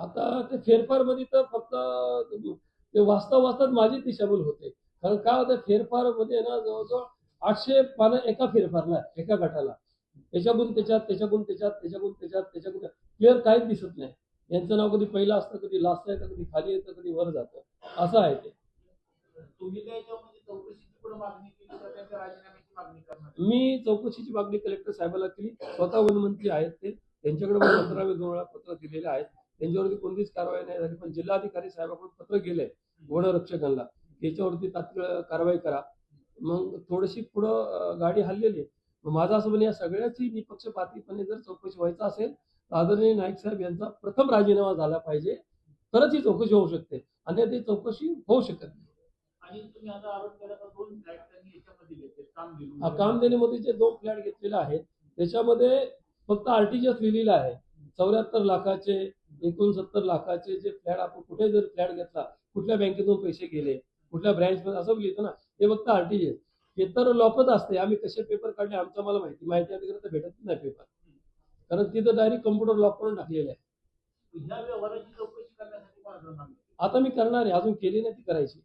आता ते फेरफारमध्ये तर फक्त ते वाचता वाचताच माझी दिशाभूल होते. कारण काय होतं फेरफारमध्ये ना जवळ-जवळ 800 पानं एका फेरफारला आहे, एका गटाला. त्याच्याकडून त्याच्यात, त्याच्याकडून त्याच्यात, त्याच्याकडून त्याच्यात, त्याच्याकडून क्लिअर काहीच दिसत नाही. यांचं नाव कधी पहिलं असतं, कधी लास्ट येतं, कधी खाली येतं, कधी वर जातं. असं आहे ते. तुम्ही काय याच्यामध्ये चौकशीची पण मागणी केली तर त्यांच्या राजीनाम्याची मागणी करणार? मी चौकशीची मागणी कलेक्टर साहेबाला केली. स्वतः वनमंत्री आहेत ते. त्यांच्याकडे पण 15 वेळा पत्र दिलेले आहेत. त्यांच्यावरती कोणतीच कारवाई नाही झाली. पण जिल्हाधिकारी साहेबांकडून पत्र गेलंय वनरक्षकांना. याच्यावरती तात्काळ कारवाई करा. मग थोडीशी पुढं गाडी हललेली आहे. मग माझं असं म्हणणं या सगळ्याची निपक्षपातीपणे जर चौकशी व्हायचं असेल तर आदरणीय नाईक साहेब यांचा प्रथम राजीनामा झाला पाहिजे. तरच ही चौकशी होऊ शकते. अन्यथा ती चौकशी होऊ शकत नाही. आणि तुम्ही आता आरोप केला तर 2 फ्लॅट त्यांनी याच्यामध्ये घेतले कामधेनुमतीचे 2 फ्लॅट घेतलेले आहेत. त्याच्यामध्ये फक्त आरटीजीएस लिहिलेलं आहे. 74 लाखाचे, 69 लाखाचे जे फ्लॅट आपण कुठे जर फ्लॅट घेतला, कुठल्या बँकेतून पैसे गेले, कुठल्या ब्रँचमध्ये असं लिहितं ना, हे फक्त आरटीजीएस. हे तर लॉकच असते. आम्ही कसे पेपर काढले आमचं मला माहिती. माहिती अधिकारी तर भेटत नाही पेपर. कारण तिथं डायरेक्ट कॉम्प्युटर लॉक करून टाकलेलं आहे. ह्या व्यवहाराची चौकशी करण्यासाठी मार्ग आता मी करणार आहे. अजून केली नाही ती करायची.